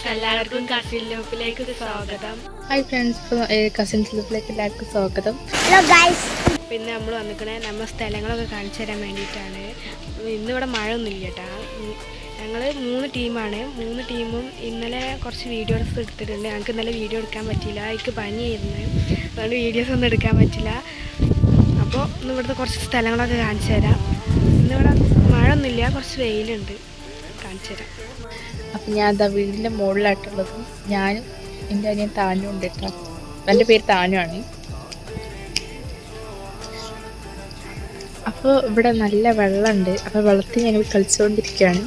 എല്ലാവർക്കും കസിൻ ലൂപ്പിലേക്ക് സ്വാഗതം. Hi friends, cousins ലൂപ്പിലേക്ക് എല്ലാവർക്കും സ്വാഗതം. Hello guys. പിന്നെ നമ്മൾ വന്നിക്കണേ നമ്മൾ സ്ഥലങ്ങളൊക്കെ കാണിച്ചു തരാൻ വേണ്ടിയിട്ടാണ്. ഇന്നിവിടെ മഴ ഒന്നുമില്ല കേട്ടോ. ഞങ്ങൾ 3 ടീമാണ്. 3 ടീമും ഇന്നലെ കുറച്ച് വീഡിയോസ് എടുത്തിട്ടുണ്ട്. ഞങ്ങൾക്ക് ഇന്നലെ വീഡിയോ എടുക്കാൻ പറ്റിയില്ല, എനിക്ക് പനിയായിരുന്നു, അതുകൊണ്ട് വീഡിയോസ് ഒന്നും എടുക്കാൻ പറ്റില്ല. അപ്പോൾ ഇന്ന് ഇവിടുത്തെ കുറച്ച് സ്ഥലങ്ങളൊക്കെ കാണിച്ചു തരാം. ഇന്നിവിടെ മഴ ഒന്നുമില്ല, കുറച്ച് വെയിലുണ്ട്, കാണിച്ചു തരാം. അപ്പം ഞാൻ എന്താ വീടിൻ്റെ മുകളിലായിട്ടുള്ളത്. ഞാനും എൻ്റെ അനിയൻ താനും ഉണ്ട് കേട്ടോ. എൻ്റെ പേര് താനുമാണ്. അപ്പോൾ ഇവിടെ നല്ല വെള്ളമുണ്ട്. അപ്പോൾ വെള്ളത്തിൽ ഞങ്ങൾ കളിച്ചുകൊണ്ടിരിക്കുകയാണ്.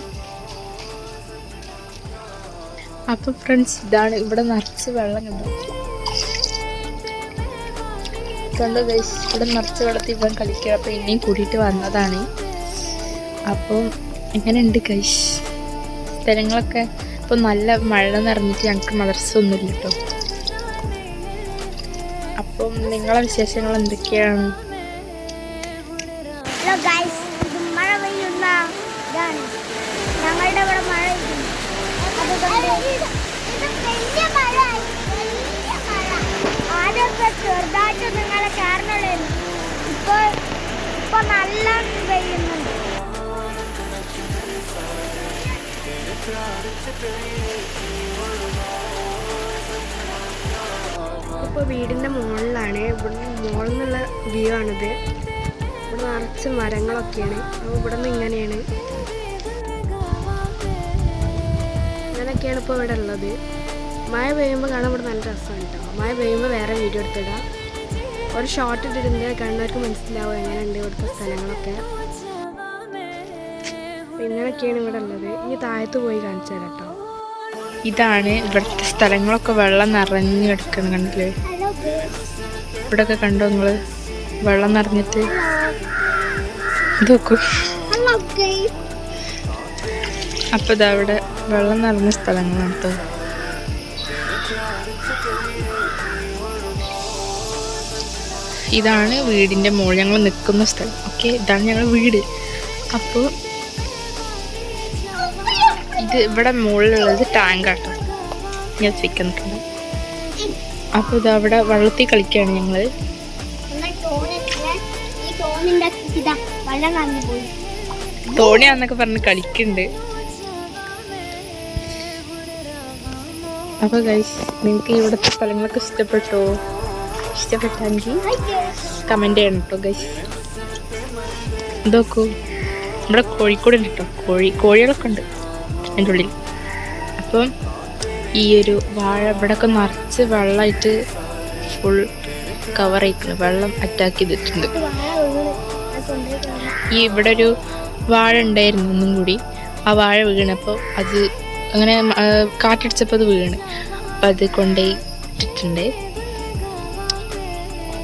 അപ്പോൾ ഫ്രണ്ട്സ്, ഇതാണ് ഇവിടെ നിറച്ച് വെള്ളം കണ്ടോ ഗൈസ്, ഇവിടെ നിറച്ച് വെള്ളത്തിൽ ഇവൻ കളിക്കുക. അപ്പോൾ ഇനിയും കൂടിയിട്ട് വന്നതാണ്. അപ്പം എങ്ങനെയുണ്ട് ഗൈസ് സ്ഥലങ്ങളൊക്കെ? ഇപ്പോൾ നല്ല മഴ നിറഞ്ഞിട്ട് ഞങ്ങൾക്ക് മദ്രസ ഒന്നുമില്ല കേട്ടോ. അപ്പം നിങ്ങളെ വിശേഷങ്ങൾ എന്തൊക്കെയാണ്? ഹലോ ഗൈസ്, ഇത് മഴ പെയ്യുന്ന ഇതാണ്. ഞങ്ങളുടെ ഇവിടെ മഴ ആദ്യമൊക്കെ ചെറുതായിട്ട് നിങ്ങളെ കാരണമുള്ളൂ. ഇപ്പൊ നല്ല പെയ്യുന്നുണ്ട്. ഇപ്പോൾ വീടിൻ്റെ മുകളിലാണ്. ഇവിടെ മുകളിൽ നിന്നുള്ള വ്യൂ ആണിത്. ഇവിടെ നിറച്ച് മരങ്ങളൊക്കെയാണ്. അപ്പോൾ ഇവിടെ നിന്ന് ഇങ്ങനെയാണ്, ഇങ്ങനെയൊക്കെയാണ് ഇപ്പോൾ ഇവിടെ ഉള്ളത്. മഴ പെയ്യുമ്പോൾ കാണാൻ ഇവിടെ നല്ല രസമാണ് കേട്ടോ. മഴ പെയ്യുമ്പോൾ വേറെ വീഡിയോ എടുത്തിടാം. ഒരു ഷോർട്ട് ഇട്ടിരുന്ന് കണ്ടവർക്ക് മനസ്സിലാവും എങ്ങനെയുണ്ട് ഇവിടുത്തെ സ്ഥലങ്ങളൊക്കെ. ഇങ്ങനെയൊക്കെയാണ് ഇവിടെ ഉള്ളത്. ഇനി താഴത്ത് പോയി കാണിച്ചു തരാം കേട്ടോ. ഇതാണ് ഇവിടുത്തെ സ്ഥലങ്ങളൊക്കെ വെള്ളം നിറഞ്ഞു കിടക്കുന്നത്. കണ്ടില്ലേ? ഇവിടെയൊക്കെ കണ്ടോ നിങ്ങൾ? വെള്ളം നിറഞ്ഞിട്ട് നോക്കൂ. അപ്പോൾ ഇതാ ഇവിടെ വെള്ളം നിറഞ്ഞ സ്ഥലങ്ങളാണ് കേട്ടോ. ഇതാണ് വീടിൻ്റെ മുകളിൽ ഞങ്ങൾ നിൽക്കുന്ന സ്ഥലം. ഓക്കെ, ഇതാണ് ഞങ്ങളുടെ വീട്. അപ്പോൾ ഇത് ഇവിടെ മുകളിലുള്ളത് ടാങ്കാട്ടോ, ഞാൻ ചിക്കുന്നുണ്ട്. അപ്പോൾ ഇത് അവിടെ വെള്ളത്തിൽ കളിക്കുകയാണ് ഞങ്ങൾ. തോണിയാന്നൊക്കെ പറഞ്ഞ് കളിക്കുന്നുണ്ട്. അപ്പോൾ ഗൈസ്, നിങ്ങൾക്ക് ഇവിടുത്തെ സ്ഥലങ്ങളൊക്കെ ഇഷ്ടപ്പെട്ടോ? ഇഷ്ടപ്പെട്ടെങ്കിൽ കമൻറ്റ് ചെയ്യണം കേട്ടോ ഗൈസ്. ഇതൊക്കെ ഇവിടെ കോഴിക്കോട് ഉണ്ട് കേട്ടോ. കോഴികളൊക്കെ ഉണ്ട് എൻ്റെ ഉള്ളിൽ. അപ്പം ഈ ഒരു വാഴ ഇവിടെയൊക്കെ നിറച്ച് വെള്ളമായിട്ട് ഫുൾ കവർ ആയിക്കണം. വെള്ളം അറ്റാക്ക് ചെയ്തിട്ടുണ്ട്. ഈ ഇവിടെ ഒരു വാഴ ഉണ്ടായിരുന്നു ഒന്നും കൂടി. ആ വാഴ വീണപ്പോൾ അത് അങ്ങനെ കാറ്റടിച്ചപ്പോൾ അത് വീണ്. അപ്പം അത് കൊണ്ടുപോയി ഇട്ടിട്ടുണ്ട്.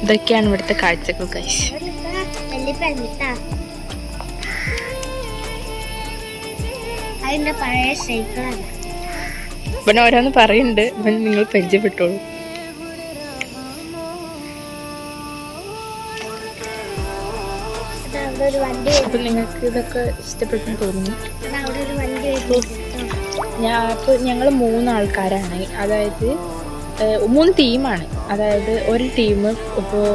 ഇതൊക്കെയാണ് ഇവിടുത്തെ കാഴ്ചകൾ ഗൈസ്. ഇവൻ ഓരോന്ന് പറയുന്നുണ്ട്, ഇവൻ നിങ്ങൾ പരിചയപ്പെട്ടോളൂ. അപ്പൊ നിങ്ങൾക്ക് ഇതൊക്കെ ഇഷ്ടപ്പെട്ടെന്ന് തോന്നുന്നു. അപ്പോൾ ഞങ്ങൾ 3 ആൾക്കാരാണ്. അതായത് 3 ടീമാണ്. അതായത് ഒരു ടീം, ഇപ്പോൾ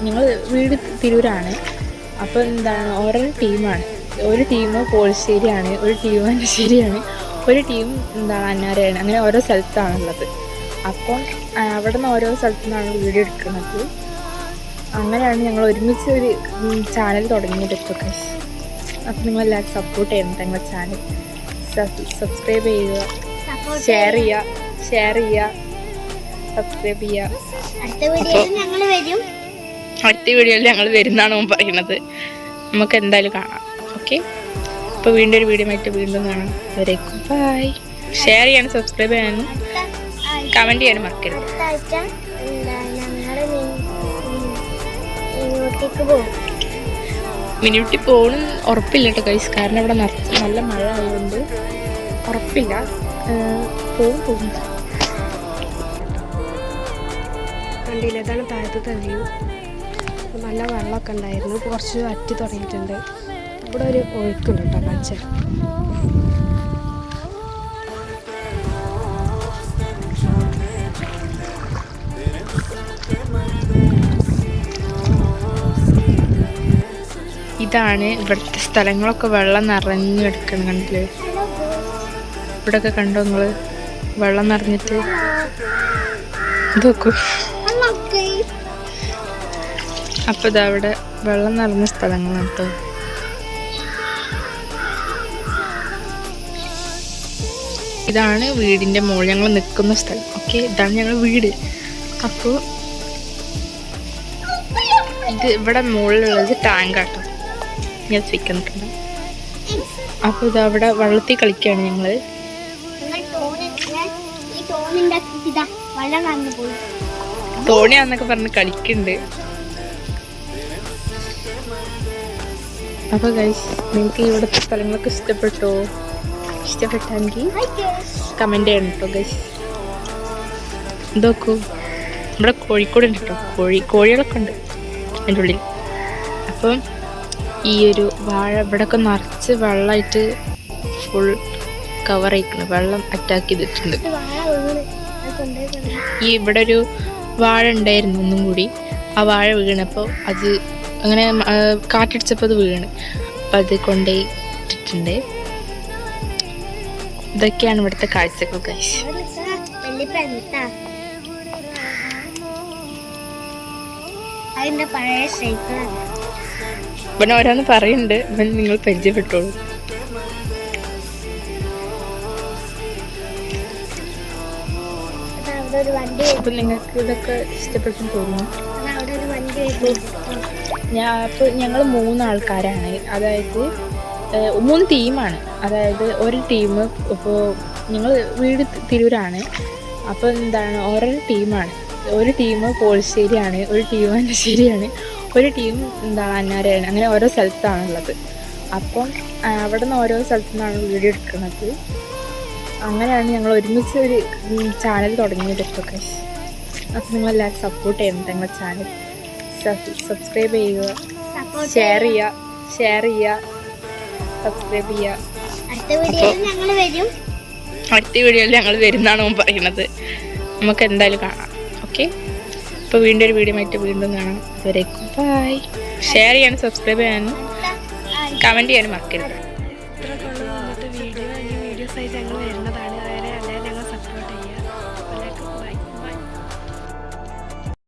ഞങ്ങൾ വീട് തിരൂരാണ്. അപ്പോൾ എന്താണ്, ഓരോ ടീമാണ്. ഒരു ടീം പോളിശ്ശേരിയാണ്, ഒരു ടീം അന്നശ്ശേരിയാണ്, ഒരു ടീം എന്താണ് അന്നാരയാണ്. അങ്ങനെ ഓരോ സ്ഥലത്താണുള്ളത്. അപ്പം അവിടെ നിന്ന് ഓരോ സ്ഥലത്തു നിന്നാണ് വീഡിയോ എടുക്കുന്നത്. അങ്ങനെയാണ് ഞങ്ങൾ ഒരുമിച്ച് ഒരു ചാനൽ തുടങ്ങിയത് ഇപ്പോൾ ഗൈസ്. അപ്പം നിങ്ങളെല്ലാവരും സപ്പോർട്ട് ചെയ്യണം. ഞങ്ങളുടെ ചാനൽ സബ്സ്ക്രൈബ് ചെയ്യുക, ഷെയർ ചെയ്യുക, സബ്സ്ക്രൈബ് ചെയ്യുക. അടുത്ത വീഡിയോയിൽ ഞങ്ങൾ വരുന്നതാണ് അവൻ പറയുന്നത്. നമുക്ക് എന്തായാലും കാണാം. ഓക്കെ, അപ്പോൾ വീണ്ടും ഒരു വീഡിയോ ആയിട്ട് വീണ്ടും കാണാം. വരേക്കും ബൈ. ഷെയർ ചെയ്യാനും സബ്സ്ക്രൈബ് ചെയ്യാനും കമൻറ്റ് ചെയ്യാനും മറക്കരുത്. മിനിയൂട്ടി പോകണം ഉറപ്പില്ല കേട്ടോ ഗൈസ്. കാരണം ഇവിടെ നല്ല മഴ ആയതുകൊണ്ട് ഉറപ്പില്ല. പോകും. കണ്ടില്ല, ഇതാണ് താഴത്തെ വ്യൂ. നല്ല വെള്ളമൊക്കെ ഉണ്ടായിരുന്നു. കുറച്ച് വറ്റി തുടങ്ങിയിട്ടുണ്ട്. ഇവിടെ ഒരു ഒഴുക്കുണ്ട് കേട്ടോ. കാഴ്ച ഇതാണ് ഇവിടുത്തെ സ്ഥലങ്ങളൊക്കെ വെള്ളം നിറഞ്ഞു കിടക്കണം. കണ്ടില്ലേ? ഇവിടെയൊക്കെ കണ്ടോ നിങ്ങള് വെള്ളം നിറഞ്ഞിട്ട്? നോക്കൂ. അപ്പൊ ഇതാ അവിടെ വെള്ളം നിറഞ്ഞ സ്ഥലങ്ങളാണ് കേട്ടോ. ഇതാണ് വീടിന്റെ മുകളിൽ ഞങ്ങൾ നിൽക്കുന്ന സ്ഥലം. ഓക്കെ, ഇതാണ് ഞങ്ങൾ വീട്. അപ്പോൾ ഇത് ഇവിടെ മുകളിലുള്ളത് ടാങ്കാട്ടോ. ഞാൻ ചിക്കന്നിട്ടുണ്ട്. അപ്പോൾ ഇത് അവിടെ വെള്ളത്തിൽ കളിക്കുകയാണ് ഞങ്ങള്. തോണിയാന്നൊക്കെ പറഞ്ഞ് കളിക്കുന്നുണ്ട്. അപ്പോൾ ഗൈസ്, നിങ്ങൾക്ക് ഇവിടുത്തെ സ്ഥലങ്ങളൊക്കെ ഇഷ്ടപ്പെട്ടോ? ഇഷ്ടപ്പെട്ടെങ്കിൽ കമന്റ് ചെയ്യണം കേട്ടോ ഗൈസ്. ഇതൊക്കെ ഇവിടെ കോഴിക്കോട് ഉണ്ട് കേട്ടോ. കോഴികളൊക്കെ ഉണ്ട് അതിൻ്റെ ഉള്ളിൽ. അപ്പം ഈ ഒരു വാഴ ഇവിടെയൊക്കെ നിറച്ച് വെള്ളമായിട്ട് ഫുൾ കവർ ആയിക്കണം. വെള്ളം അറ്റാക്ക് ചെയ്തിട്ടുണ്ട്. ഈ ഇവിടെ ഒരു വാഴ ഉണ്ടായിരുന്നു ഒന്നും കൂടി. ആ വാഴ വീണപ്പോൾ അത് അങ്ങനെ കാറ്റടിച്ചപ്പോൾ അത് വീണ്. അപ്പം അത് കൊണ്ടുപോയി ഇട്ടിട്ടുണ്ട്. ഇതൊക്കെയാണ് ഇവിടുത്തെ കാഴ്ചകൾ ഗൈസ്. ഇവൻ ഓരോന്ന് പറയുന്നുണ്ട്. ഇവൻ നിങ്ങൾ പരിചയപ്പെട്ടോളൂ. അപ്പൊ നിങ്ങൾക്ക് ഇതൊക്കെ ഇഷ്ടപ്പെട്ടു തോന്നുന്നു. അപ്പോൾ ഞങ്ങൾ 3 ആൾക്കാരാണ്. അതായത് 3 ടീമാണ്. അതായത് ഒരു ടീം ഇപ്പോൾ ഞങ്ങൾ വീട് തിരൂരാണ്. അപ്പോൾ എന്താണ് ഓരോ ടീമാണ്. ഒരു ടീം പോളിശ്ശേരിയാണ്, ഒരു ടീം അന്നശ്ശേരിയാണ്, ഒരു ടീം എന്താണ് അന്നാരയാണ്. അങ്ങനെ ഓരോ സ്ഥലത്താണുള്ളത്. അപ്പം അവിടെ നിന്ന് ഓരോ സ്ഥലത്തു നിന്നാണ് വീഡിയോ എടുക്കുന്നത്. അങ്ങനെയാണ് ഞങ്ങൾ ഒരുമിച്ച് ഒരു ചാനൽ തുടങ്ങിയത് ഇപ്പോൾ ഗൈസ്. അപ്പോൾ നിങ്ങളെല്ലാവരും സപ്പോർട്ട് ചെയ്യണം. ഞങ്ങളുടെ ചാനൽ സബ്സ്ക്രൈബ് ചെയ്യുക, ഷെയർ ചെയ്യുക, സബ്സ്ക്രൈബ് ചെയ്യുക. അടുത്ത വീഡിയോയിൽ ഞങ്ങൾ വരുന്നതാണ് പറയുന്നത്. നമുക്ക് എന്തായാലും കാണാം. ഓക്കെ, അപ്പോൾ വീണ്ടും ഒരു വീഡിയോ ആയിട്ട് വീണ്ടും കാണാം. അതുവരേക്കും ബൈ. ഷെയർ ചെയ്യാനും സബ്സ്ക്രൈബ് ചെയ്യാനും കമൻറ്റ് ചെയ്യാനും മറക്കരുത്.